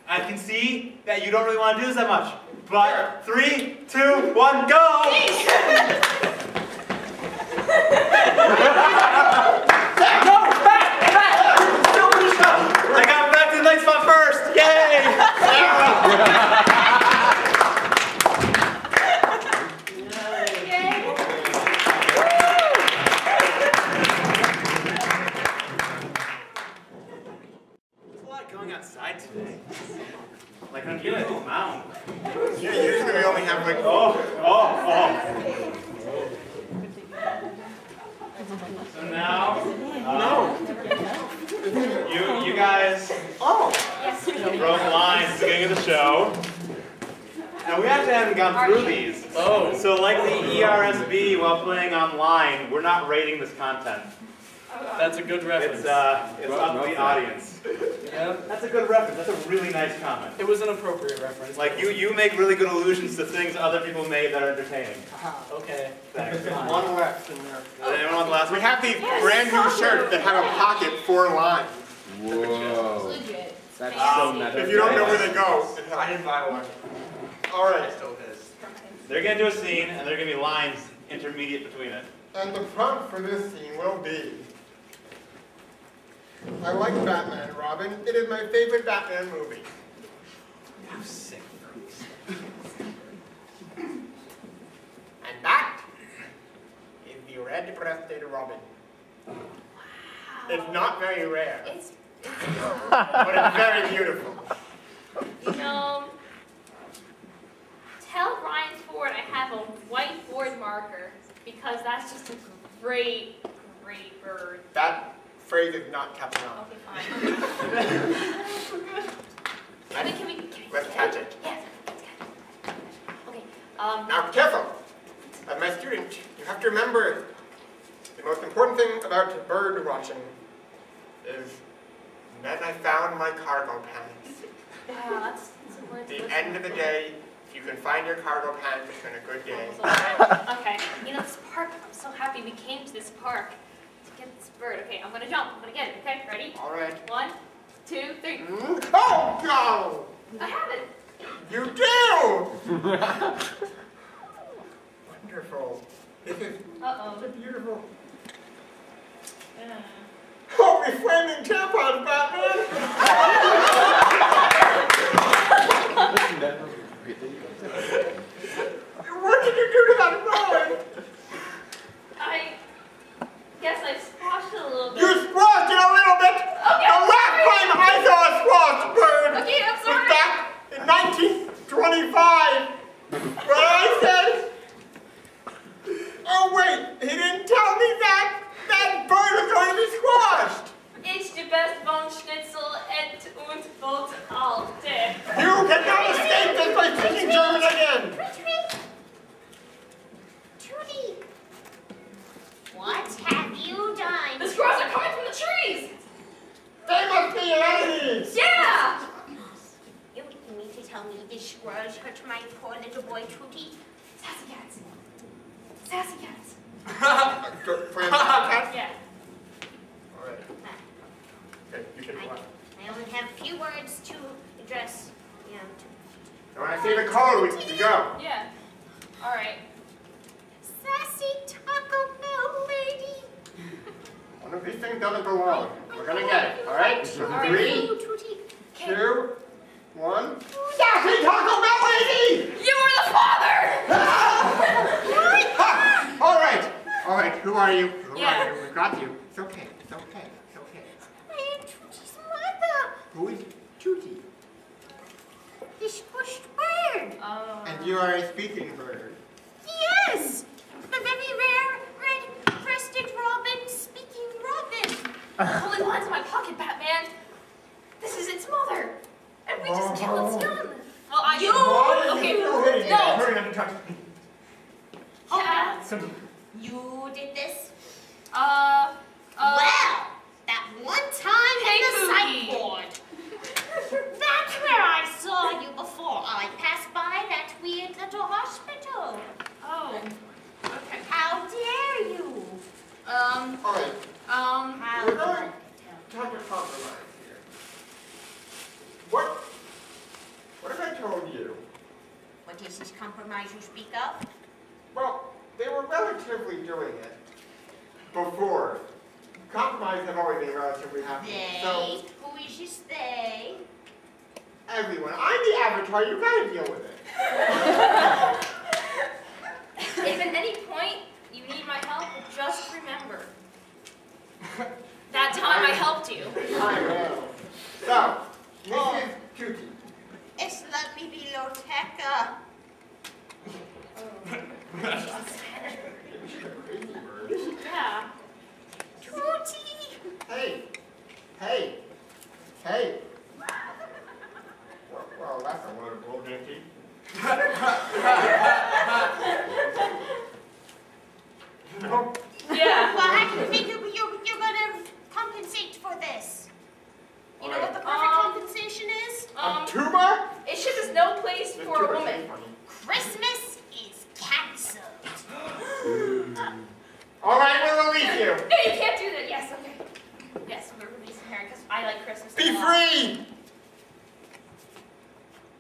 I can see that you don't really want to do this that much. But 3, 2, 1, go! No, back! I got back to the next spot first. Yay! Outside today. Like I'm feeling a mound. Yeah, usually we only have like So now, you guys broke lines at the beginning of the show, and we actually haven't gone through these. Oh. So like the ERSB while playing online, we're not rating this content. That's a good reference. It's up to the audience. Yeah. That's a good reference. That's a really nice comment. It was an appropriate reference. Like you make really good allusions to things other people made that are entertaining. Okay. Thanks. one left in there. Anyone want the last We one? have these brand new shirts that have a pocket for lines. Whoa. That's so meta. If you don't know where they go, I didn't buy one. All right. They're gonna do a scene, and there are gonna be lines intermediate between it. And the prompt for this scene will be: I like Batman and Robin. It is my favorite Batman movie. How sick. And that is the red-breasted robin. Wow. It's not very rare, It's, but it's very beautiful. you know, tell Ryan Ford I have a whiteboard marker because that's just a great bird. That phrase is not catching on. Okay, fine. Let's catch it. Yes, let's catch it. Okay, Now, careful. As my student, you have to remember the most important thing about bird watching is that I found my cargo pants. wow, that's a word At to the listen end of the for. day, if you can find your cargo pants, it's been a good day. Okay, you know this park, I'm so happy we came to this park to get this bird. Okay, I'm gonna jump, I'm gonna get it, okay? Ready? All right. 1, 2, 3. Oh, no! I have it! You do! Wonderful. This is Uh-oh. beautiful. Oh, we flaming tampons, Batman! What did you do to that bird? I guess I squashed it a little bit. You squashed it a little bit! Okay, The I'm last sorry. time I saw a squashed bird Okay, I'm was sorry. back in 1925, where I said, oh wait, he didn't tell me that that bird was going to be squashed! It's the best bone schnitzel et und both all day. You cannot escape this by speaking German again! Trudy! What have you done? The squirrels are coming from the trees! They must be enemies! Yeah! You mean to tell me the squirrels hurt my poor little boy Trudy? Sassy cats. Sassy cats. Yeah. Alright. Okay, you can go on. I only have a few words to address, you know, And when I say the code, we can go. Yeah. Alright. Sassy Taco Bell lady. One of these things doesn't belong. We're gonna get it, alright? So 3, 2, 1. Sassy Taco Bell lady! You were the father! Alright, who are you? Who Yeah. are you? We've got you. It's okay, it's okay, it's okay. I am Trudy's mother. Who is Tutti? The squished bird. And you are a speaking bird. Yes! The very rare red-crested robin speaking robin. Holy lines in my pocket, Batman. This is its mother. And we just killed its young. Well, I... Okay, no. Hurry up and touch me. Yeah. You did this? Well, that one time in the Cookie. sight board. That's where I saw you before. I passed by that weird little hospital. Oh. Okay. How dare you? Alright, How we're going to have a compromise here. What have I told you? What is this compromise you speak of? Well, they were relatively doing it before. Compromise have always been relatively happening. They? So, Who is this they? everyone, I'm the avatar, you gotta deal with it. if at any point you need my help, just remember. That time I helped you. I will. So, this is Tutti. It's la biblioteca. Yeah. Trudy! Hey. Well, that's a load of bull, Dinky. No. Yeah. Well, how do you think you're gonna compensate for this? You know what the perfect compensation is? A tuba? It's just there's no place The for a tuba's woman. funny. Christmas is cancelled. All right, we'll release you. No, you can't do that. Yes, okay. Yes, we're releasing her because I like Christmas. Be a lot. free.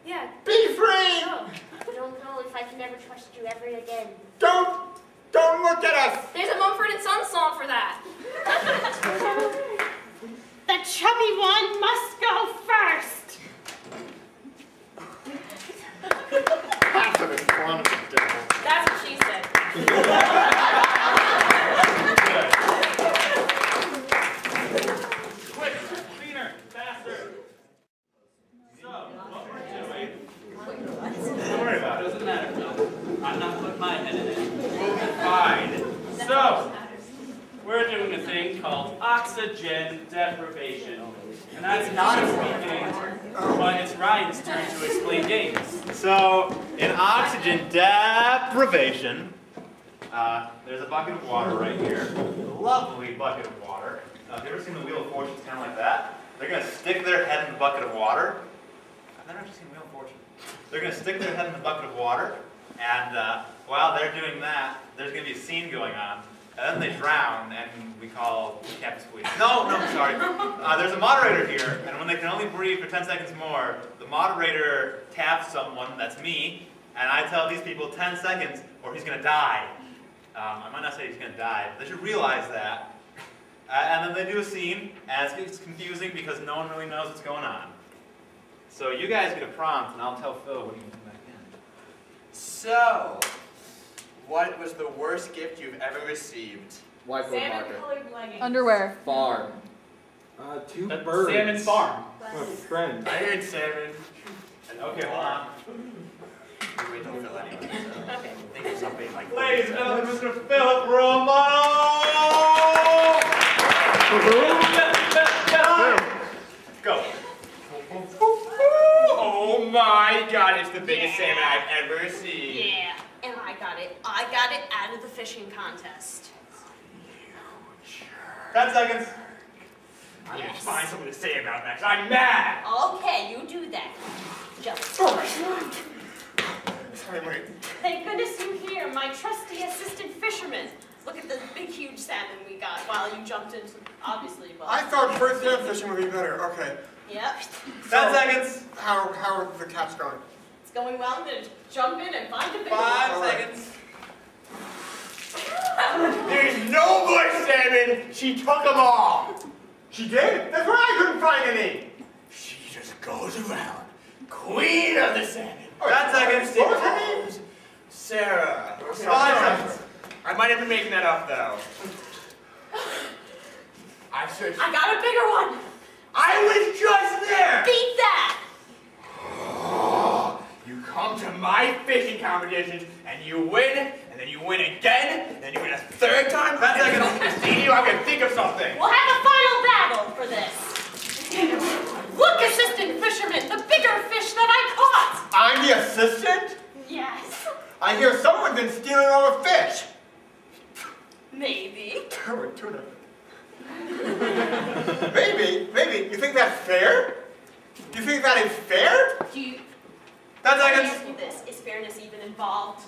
Yeah. Be free. No. I don't know if I can ever trust you ever again. Don't look at us. There's a Mumford and Sons song for that. The chubby one must go first. Passive is fun of the devil. That's what she said. Quick, cleaner, faster. So, what we're doing, Don't worry about it. doesn't matter, Phil. I'm not putting my head in it. We'll be fine. So, we're doing a thing called oxygen deprivation. And that's not speaking, but it's Ryan's turn to explain games. So, in oxygen deprivation, there's a bucket of water right here. A lovely bucket of water. Have you ever seen the Wheel of Fortune? It's kind of like that. They're going to stick their head in the bucket of water. I've never actually seen Wheel of Fortune. They're going to stick their head in the bucket of water, and while they're doing that, there's going to be a scene going on. And then they drown, and we call Captain Squeak. No, sorry. There's a moderator here, and when they can only breathe for 10 seconds more, the moderator taps someone, that's me, and I tell these people 10 seconds or he's going to die. I might not say he's going to die, but they should realize that. And then they do a scene, and it's confusing because no one really knows what's going on. So you guys get a prompt, and I'll tell Phil when you can come back in. So, what was the worst gift you've ever received? Whiteboard marker. Salmon-colored leggings. Underwear. Farm. Two That's birds. Salmon Farm. A friend. I heard salmon. Okay, hold on. Wait till Phil anyway. So. Think of something like. Ladies and gentlemen, Mr. Philip Romano! Go. Oh the biggest salmon I've ever seen. Yeah, and I got it out of the fishing contest. 10 seconds. I need to find something to say about that, 'cause I'm mad. Okay, you do that. Just. Sorry, wait. Thank goodness you're here, my trusty assistant fisherman. Look at the big, huge salmon we got while you jumped into, obviously, but. I thought first hand fishing would be better. Okay. Yep. 10 seconds. How are the catch going? It's going well. I'm gonna jump in and find a big 5 one. seconds. There's no more salmon. She took them all. She did? That's why I couldn't find any. She just goes around, queen of the salmon. 10 seconds. What was her name? Sarah. 5 seconds. I might have been making that up, though. I searched. I got a bigger one. I was just there. Beat that. You come to my fishing competitions and you win, and then you win again, and then you win a third time. That's not gonna see you. I'm gonna think of something. We'll have a final battle for this. Look, assistant fisherman, the bigger fish that I caught. I'm the assistant? Yes. I hear someone's been stealing all the fish. Maybe. Tuna. Maybe. You think that's fair? You think that is fair? Do you... 10 Let me seconds. ask you this. Is fairness even involved?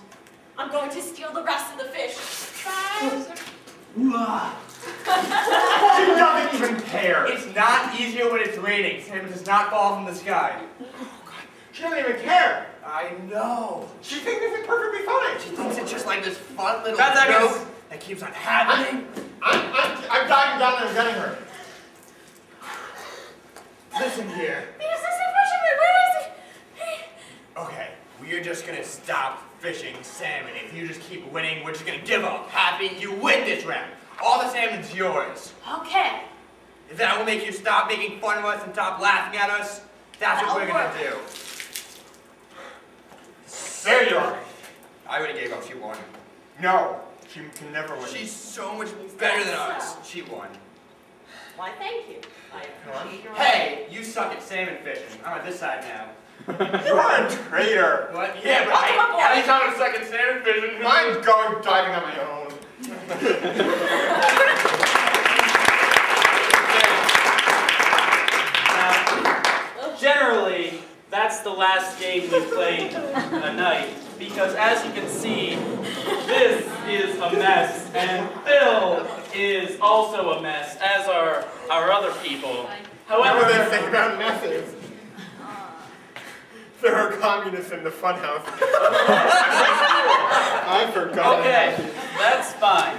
I'm going to steal the rest of the fish. 5 seconds. She doesn't even care. It's not easier when it's raining. Salmon does not fall from the sky. She doesn't even care. I know. She thinks this is perfectly fine. She thinks it's just like this fun little 10 seconds. joke that keeps on happening. I'm diving down there and getting her. Listen here. The assistant fisherman, where is he? Okay, we're just gonna stop fishing salmon. If you just keep winning, we're just gonna give up. Happy, you win this round. All the salmon's yours. Okay. If that will make you stop making fun of us and stop laughing at us, that's what we're gonna do. There you are. I already gave up. She won. No, she can never win. She's so much better than us. She won. Why, thank you. I appreciate your Hey, you suck at salmon fishing. I'm on this side now. You are a traitor. What? Yeah, but Welcome aboard. I thought I suck at salmon fishing. I'm going diving on my own. Generally, that's the last game we played a night, because as you can see, this is a mess, and Phil is also a mess, as are our other people. What do they However, think about messes? There are communists in the funhouse. I forgot. okay, that's fine.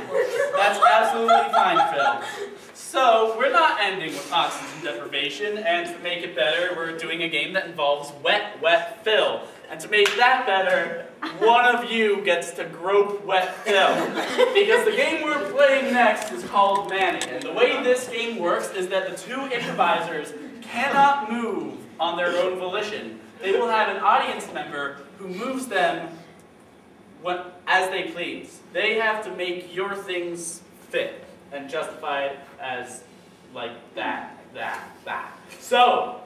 That's absolutely fine, Phil. So, we're not ending with oxygen deprivation, and to make it better, we're doing a game that involves wet, wet Phil. And to make that better, one of you gets to grope wet Phil. Because the game we're playing next is called Manning. And the way this game works is that the two improvisers cannot move on their own volition. They will have an audience member who moves them as they please. They have to make your things fit and justify it as like that. So,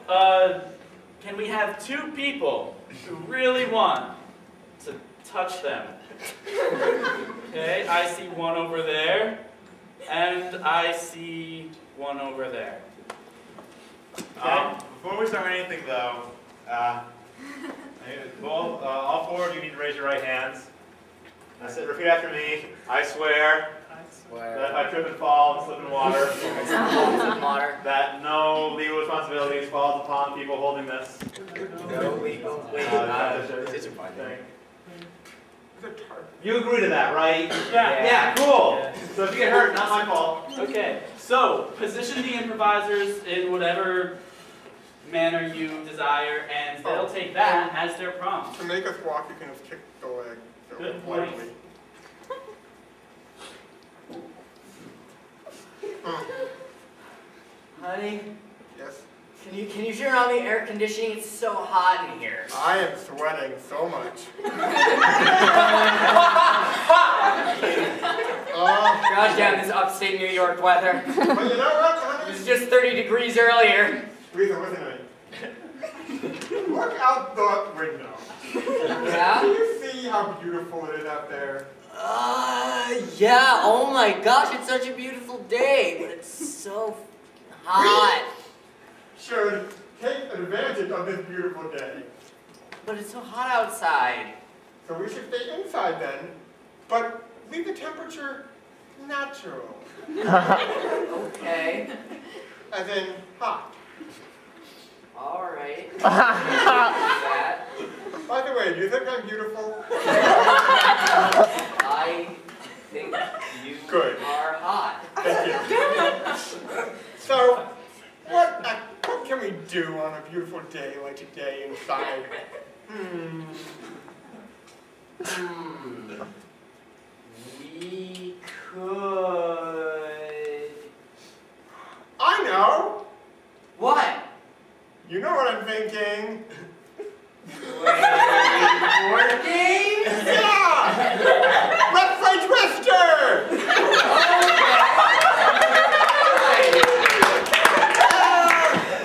can we have two people who really want to touch them? Okay, I see one over there, and I see one over there. Okay? Before we start anything, though, all four of you need to raise your right hands. Repeat after me. I swear that if I trip and fall and slip in water, that no legal responsibilities falls upon people holding this. No legal. You agree to that, right? Yeah. Yeah, cool. Yeah. So if you get hurt, not my fault. Okay, so position the improvisers in whatever manner you desire, and they'll take that as their prompt. To make us walk, you can just kick the leg. So Good point. lightly. Honey, Yes. can you turn on the air conditioning? It's so hot in here. I am sweating so much. Gosh damn this upstate New York weather. But you know what, It honey? was just 30 degrees earlier. Listen to me. Look out the window. Yeah? Do you see how beautiful it is out there? Yeah, oh my gosh, it's such a beautiful day, but it's so hot. Should take advantage of this beautiful day. But it's so hot outside. So we should stay inside then, but leave the temperature natural. Okay. As in hot. Alright. By the way, do you think I'm beautiful? I think you Good. are hot. Thank you. So, what can we do on a beautiful day like today inside? We could... I know! What? You know what I'm thinking. Board game? Yeah! Let's play Twister!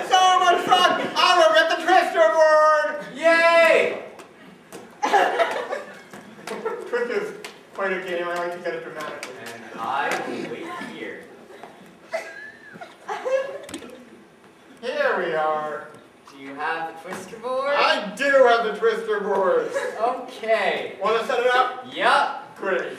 So much fun! I will get the Twister board! Yay! Twister's quite a game. I like to get it dramatically. And I will wait here. Here we are. Do you have the Twister board? I do have the Twister board. Okay. Want to set it up? Yup. Great.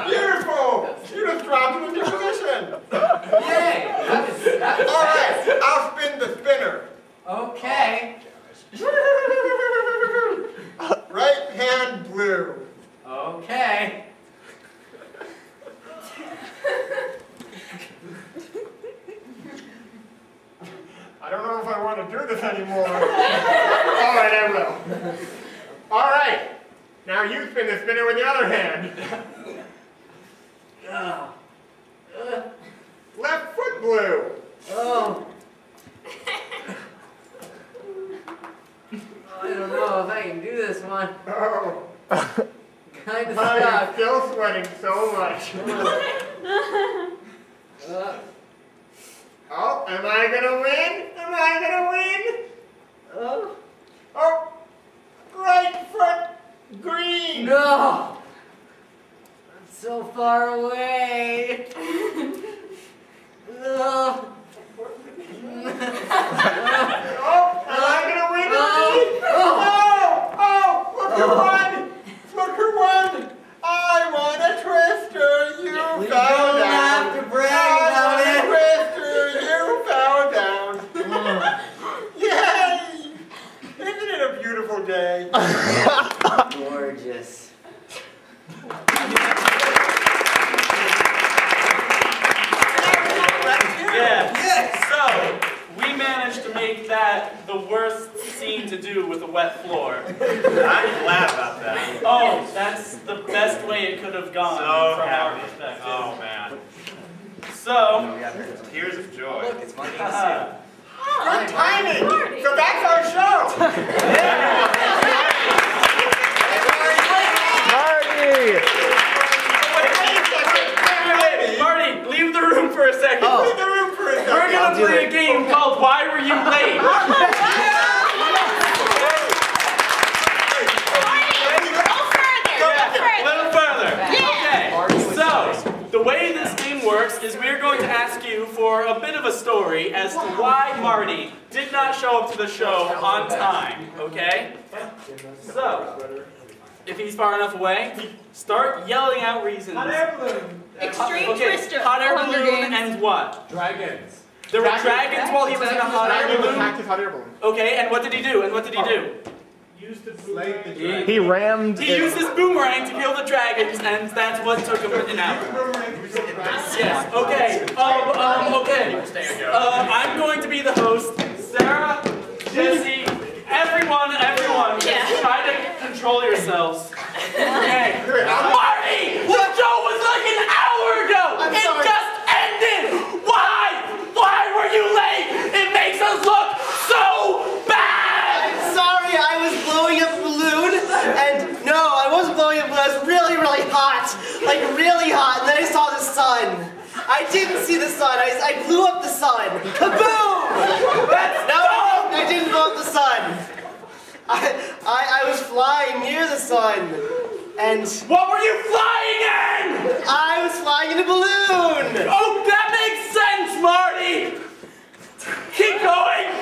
Beautiful! You just dropped it in your position. Yay! That was All right, I'll spin the spinner. Okay. Right hand blue. Okay. I don't know if I want to do this anymore. All right, I will. All right. Now you spin the spinner with the other hand. Left foot blue. Oh. I don't know if I can do this one. Oh. Kind of I'm stuck. still sweating so much. Oh, am I gonna win? Am I gonna win? Oh. Oh, right foot green. No. I'm so far away. No. Oh, am I gonna win? Oh, look who won! Look who won! I won a Twister. You We fell don't down. have to brag about it. Twister, you fell down. Yay! Isn't it a beautiful day? Gorgeous. Yeah. So, we managed to make that the worst scene to do with a wet floor. I'm glad about that. Oh, that's the best way it could have gone So from happy. our perspective. Oh man. So, Tears of joy. Look, it's Monday. Good timing! So that's our show! Marty, leave the room for a second. Leave the room for a second. We're gonna play a game called Why Were You Late? A little further. Okay. So, the way this game works is we're going to ask you for a bit of a story as to why Marty did not show up to the show on time. Okay? So, if he's far enough away, start yelling out reasons. Extreme Okay, Twister. hot air Hunger balloon Games. and what? Dragons. There were dragons while he was in a hot air balloon? His hot air balloon. Okay, and what did he do? And what did he do? He rammed. He used his boomerang to kill the dragons, and that's what took him an hour. Yes, okay. Okay. I'm going to be the host. Sarah, Jesse, everyone, try to control yourselves. Okay. Marty! The show was like an hour ago! It just ended! Why? Why were you late? It makes us look so bad! Sorry, I was blowing up a balloon, and no, I wasn't blowing up a balloon. I was really, really hot, like really hot, and then I saw the sun. I didn't see the sun. I blew up the sun. Kaboom! That's no! I didn't blow up the sun. I was flying near the sun. And what were you flying in? I was flying in a balloon. Oh, that makes sense, Marty. Keep going.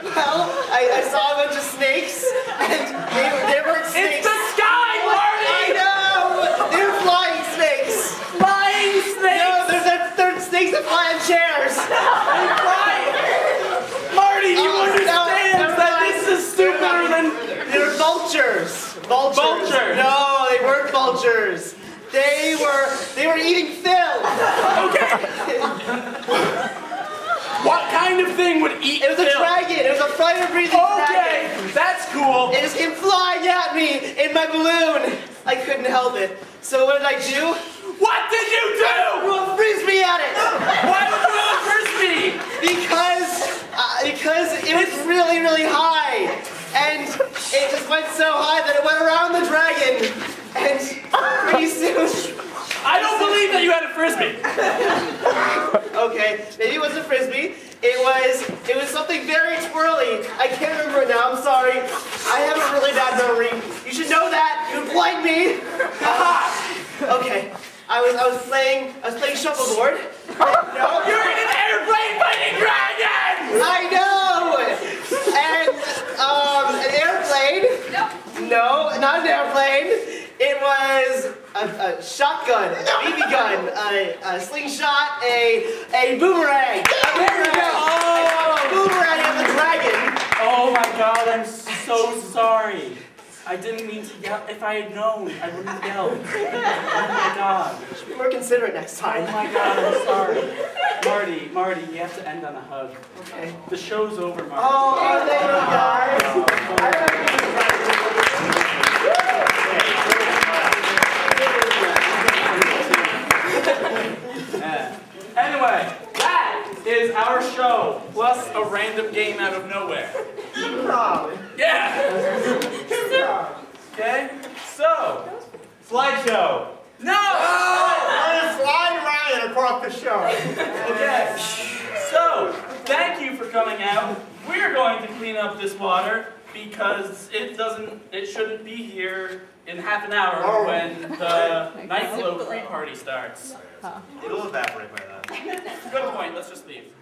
Well, I saw a bunch of snakes, and they weren't snakes. It's the sky, Marty. I know. They were flying snakes. Flying snakes. No, they're snakes that fly on chairs. Marty, you understand that this is stupider than... They're vultures. Vultures. No, they weren't vultures. They were eating Phil. Okay. What kind of thing would eat It was a Phil? dragon. It was a fire-breathing dragon. Okay, that's cool. It just came flying at me in my balloon. I couldn't help it. So what did I do? What did you do? I threw a frisbee at it. Why would you throw a frisbee? Because it was really, really high. And it just went so high that it went around the dragon. And pretty soon... I don't believe that you had a frisbee. Okay, maybe it wasn't a frisbee. It was something very twirly. I can't remember it now, I'm sorry. I have a really bad memory. You should know that. You blind me. Okay. I was playing shuffleboard. No. You're in an airplane fighting dragons! I know! And an airplane? No, not an airplane. It was a shotgun, a BB gun, a slingshot, a boomerang. There you go! A boomerang at the dragon. Oh my god, I'm so sorry. I didn't mean to yell. If I had known, I wouldn't have yelled. Oh my god. Should be more considerate next time. Oh my god, I'm sorry. Marty, you have to end on a hug. Okay. The show's over, Marty. Oh, thank you guys. Anyway, that is our show, plus a random game out of nowhere. Yeah! Okay, so... Slideshow! No! I'm gonna slide Ryan across the show. Okay, so, thank you for coming out. We're going to clean up this water because it shouldn't be here in half an hour when the night flow pre-party starts. It'll evaporate by then. Good point, let's just leave.